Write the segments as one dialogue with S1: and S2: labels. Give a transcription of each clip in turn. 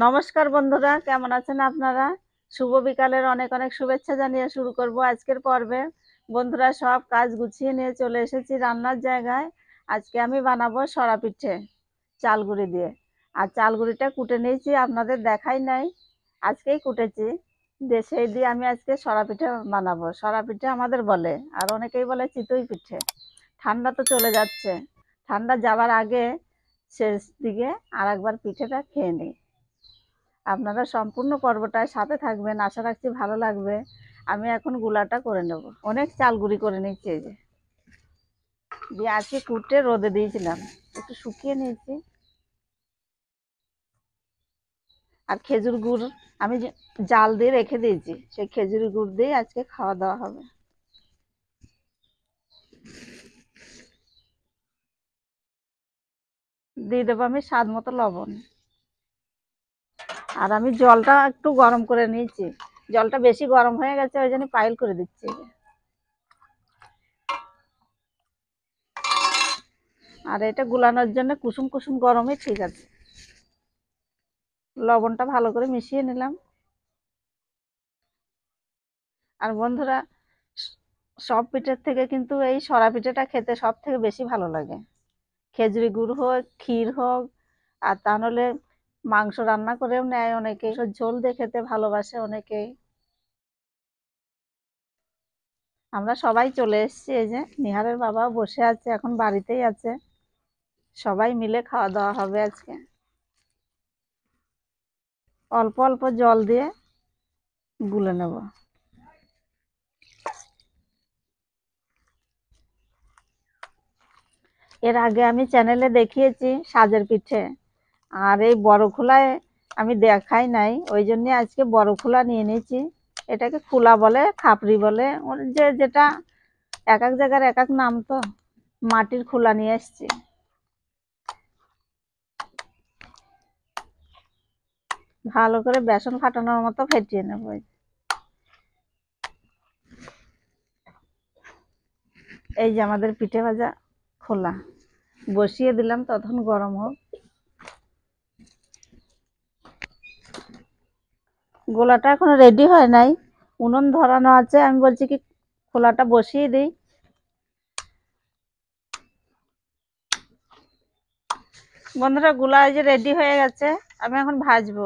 S1: নমস্কার বন্ধুরা, কেমন আছেন আপনারা? শুভ বিকালের অনেক অনেক শুভেচ্ছা জানিয়ে শুরু করব আজকের পর্বে। বন্ধুরা, সব কাজ গুছিয়ে নিয়ে চলে এসেছি রান্নার জায়গায়। আজকে আমি বানাবো সরা পিঠে চালগুড়ি দিয়ে। আর চালগুড়িটা কুটে নিয়েছি, আপনাদের দেখাই নাই, আজকেই কুটেছি। সেই দিয়ে আমি আজকে সরা পিঠে বানাবো। সরা পিঠে আমাদের বলে, আর অনেকেই বলে চিতই পিঠে। ঠান্ডা তো চলে যাচ্ছে, ঠান্ডা যাবার আগে শেষ দিকে আর একবার পিঠেটা খেয়ে নিই। আপনারা সম্পূর্ণ পর্বটায় সাথে থাকবেন, আশা রাখছি ভালো লাগবে। আমি এখন গুলাটা করে নেব। অনেক চাল গুঁড়ি করে নিচ্ছি, এই যে দিয়ে আজকে কুটে রোদে দিয়েছিলাম, একটু শুকিয়ে নিয়েছি। আর খেজুর গুড় আমি জাল দিয়ে রেখে দিয়েছি, সেই খেজুর গুড় দিয়ে আজকে খাওয়া দাওয়া হবে। দিয়ে দেবো আমি স্বাদ মতো লবণ। আর আমি জলটা একটু গরম করে নিয়েছি, জলটা বেশি গরম হয়ে গেছে, ওই জন্য পাইল করে দিচ্ছি। আর এটা গুলানোর জন্য কুসুম কুসুম গরমই ঠিক আছে। লবণটা ভালো করে মিশিয়ে নিলাম। আর বন্ধুরা, সব পিঠের থেকে কিন্তু এই সরা পিঠেটা খেতে সব থেকে বেশি ভালো লাগে। খেজুরি গুড় হোক, ক্ষীর হোক, আর তা নাহলে মাংস রান্না করেও নেয় অনেকে, ঝোল দিয়ে খেতে ভালোবাসে অনেকেই। আমরা সবাই চলে এসেছি, এই যে নিহারের বাবাও বসে আছে, এখন বাড়িতেই আছে। সবাই মিলে খাওয়া দাওয়া হবে আজকে। অল্প অল্প জল দিয়ে গুলে নেব। এর আগে আমি চ্যানেলে দেখিয়েছি সাজের পিঠে, আর এই বড় খোলায় আমি দেখাই নাই, ওই জন্য আজকে বড় খোলা নিয়ে নিয়েছি। এটাকে খোলা বলে, খাপড়ি বলে, ওর যে যেটা এক এক জায়গার এক এক নাম। তো মাটির খোলা নিয়ে এসছি। ভালো করে বেসন ফাটানোর মতো ফেটিয়ে নেব। এই যে আমাদের পিঠে ভাজা খোলা বসিয়ে দিলাম, তখন গরম হোক। গোলাটা এখনো রেডি হয় নাই, উনুন ধরানো আছে। আমি বলছি কি খোলাটা বসিয়ে দিই। বন্ধুরা, গোলা এই যে রেডি হয়ে গেছে, আমি এখন ভাজবো।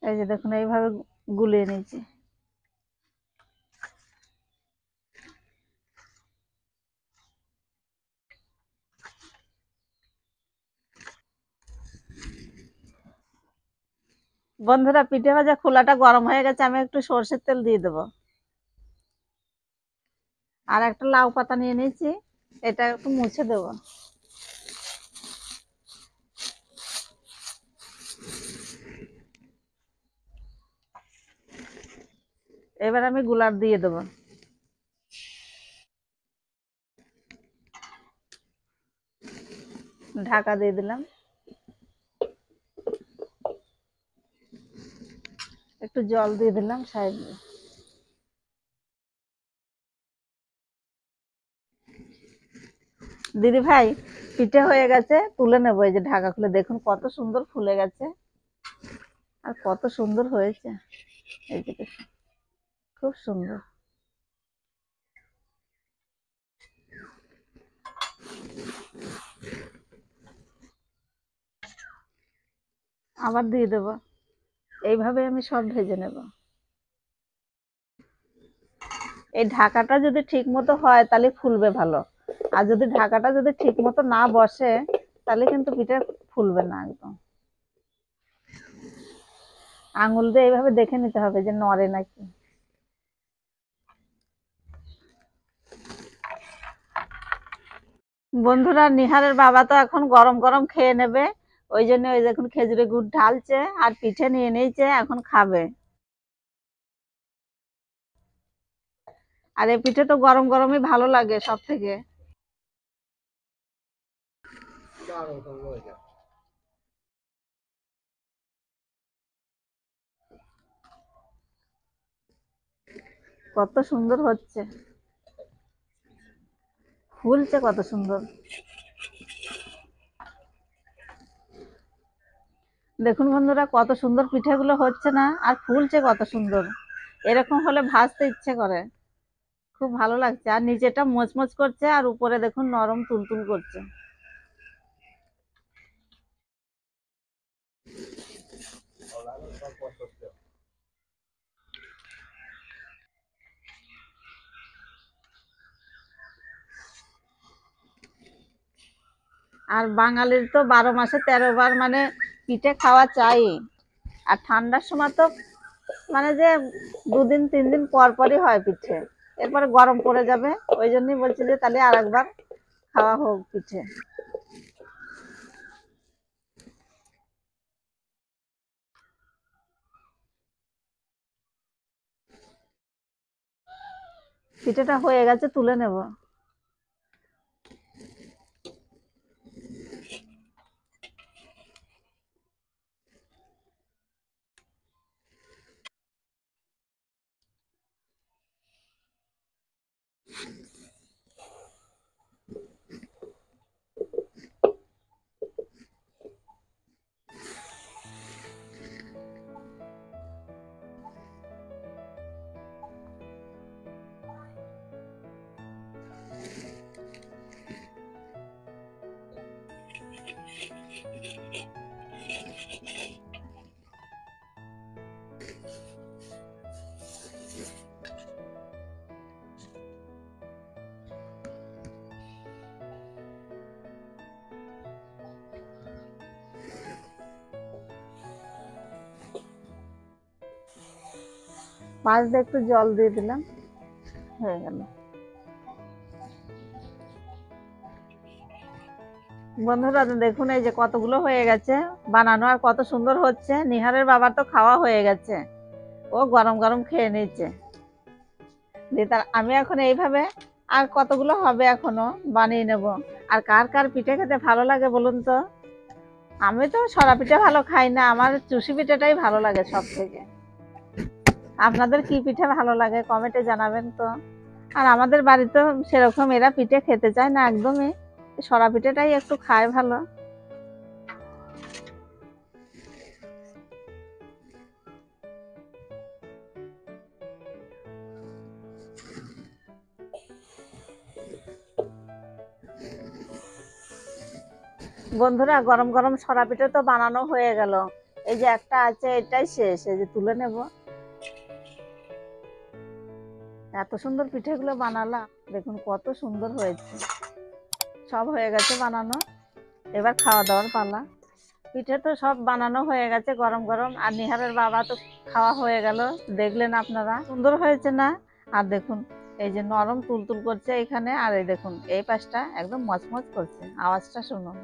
S1: এই যে দেখুন, এইভাবে গুলিয়ে নিয়েছি। বন্ধুরা, পিঠে ভাজা খোলাটা গরম হয়ে গেছে, আমি একটু সর্ষের তেল দিয়ে দেবো। আর একটা লাউ পাতা নিয়ে নিয়েছি, এটা একটু মুছে দেবো। এবার আমি গুলার দিয়ে দেবো। ঢাকা দিয়ে দিলাম। একটু জল দিয়ে দিলাম সাইডে। দিদি ভাই, পিঠে হয়ে গেছে, তুলে নেবো। এই যে ঢাকা খুলে দেখুন কত সুন্দর ফুলে গেছে, আর কত সুন্দর হয়েছে। এই যে দেখুন, খুব সুন্দর। আবার দিয়ে দেবো। এইভাবে আমি সব ভেজে নেব। এই ঢাকাটা যদি ঠিক মতো হয় তাহলে ফুলবে ভালো, আর যদি ঢাকাটা যদি ঠিক মতো না বসে তাহলে কিন্তু পিঠে ফুলবে না একদম। আঙুল দিয়ে এইভাবে দেখে নিতে হবে যে নড়ে নাকি। বন্ধুরা, নিহারের বাবা তো এখন গরম গরম খেয়ে নেবে, ওই জন্য ওই দেখুন খেজুরের গুড় ঢালছে আর পিঠে নিয়ে নিয়েছে, এখন খাবে। আর এই পিঠে তো গরম গরমই ভালো লাগে সব থেকে। কত সুন্দর হচ্ছে, ফুলছে কত সুন্দর। দেখুন বন্ধুরা, কত সুন্দর পিঠেগুলো হচ্ছে না, আর ফুলছে কত সুন্দর। এরকম হলে ভাজতে ইচ্ছে করে, খুব ভালো লাগছে। আর নিচেটা মোচমোচ করছে, আর উপরে দেখুন নরম তুলতুল করছে। আর বাঙালির তো 12 মাসে 13 বার মানে পিঠে খাওয়া চাই। আর ঠান্ডার সময় তো মানে যে 2 দিন 3 দিন পর পরই হয় পিঠে, এরপরে গরম পড়ে যাবে। ওই জন্যই বলছি যে তাহলে আর একবার খাওয়া হোক পিঠে। পিঠেটা হয়ে গেছে, তুলে নেব। মাছ দিয়ে একটু জল দিয়ে দিলাম, হয়ে গেল। বন্ধুরা দেখুন, এই যে কতগুলো হয়ে গেছে বানানো, আর কত সুন্দর হচ্ছে। নিহারের বাবার তো খাওয়া হয়ে গেছে, ও গরম গরম খেয়ে নিচ্ছে। দিয়ে তার আমি এখন এইভাবে আর কতগুলো হবে এখনো বানিয়ে নেব। আর কার কার পিঠে খেতে ভালো লাগে বলুন তো? আমি তো সরা পিঠে ভালো খাই না, আমার চুষি পিঠেটাই ভালো লাগে সব থেকে। আপনাদের কি পিঠে ভালো লাগে কমেন্টে জানাবেন তো। আর আমাদের বাড়িতে সেরকম এরা পিঠে খেতে চায় না একদমই, সরা পিঠেটাই একটু খায় ভালো। বন্ধুরা, গরম গরম সরা পিঠে তো বানানো হয়ে গেল। এই যে একটা আছে, এটাই শেষ, এই যে তুলে নেব। এত সুন্দর পিঠেগুলো বানালাম, দেখুন কত সুন্দর হয়েছে। সব হয়ে গেছে বানানো, এবার খাওয়া দাওয়ার পালা। পিঠে তো সব বানানো হয়ে গেছে গরম গরম, আর নিহারের বাবা তো খাওয়া হয়ে গেল। দেখলেন আপনারা সুন্দর হয়েছে না? আর দেখুন এই যে নরম তুলতুল করছে এখানে, আর এই দেখুন এই পাশটা একদম মচমচ করছে, আওয়াজটা শুনুন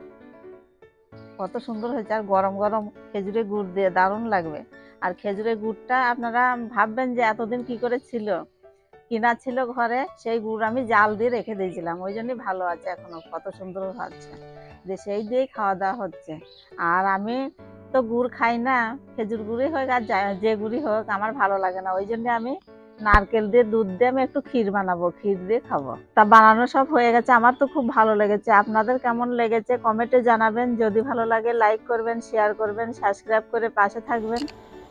S1: কত সুন্দর হয়েছে। আর গরম গরম খেজুরের গুড় দিয়ে দারুণ লাগবে। আর খেজুরের গুড়টা আপনারা ভাববেন যে এতদিন কি করে ছিল, কিনা ছিল ঘরে, সেই গুড় আমি জাল দিয়ে রেখে দিয়েছিলাম, ওই জন্যই ভালো আছে এখনো, কত সুন্দর হচ্ছে। যে সেই দিয়েই খাওয়া দাওয়া হচ্ছে। আর আমি তো গুড় খাই না, খেজুর গুড়ই হোক আর যে গুড়ই হোক আমার ভালো লাগে না, ওই জন্য আমি নারকেল দিয়ে দুধ দিয়ে আমি একটু ক্ষীর বানাবো, ক্ষীর দিয়ে খাবো। তা বানানো সব হয়ে গেছে, আমার তো খুব ভালো লেগেছে। আপনাদের কেমন লেগেছে কমেন্টে জানাবেন। যদি ভালো লাগে লাইক করবেন, শেয়ার করবেন, সাবস্ক্রাইব করে পাশে থাকবেন।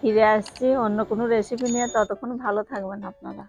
S1: ফিরে আসছি অন্য কোনো রেসিপি নিয়ে, ততক্ষণ ভালো থাকবেন আপনারা।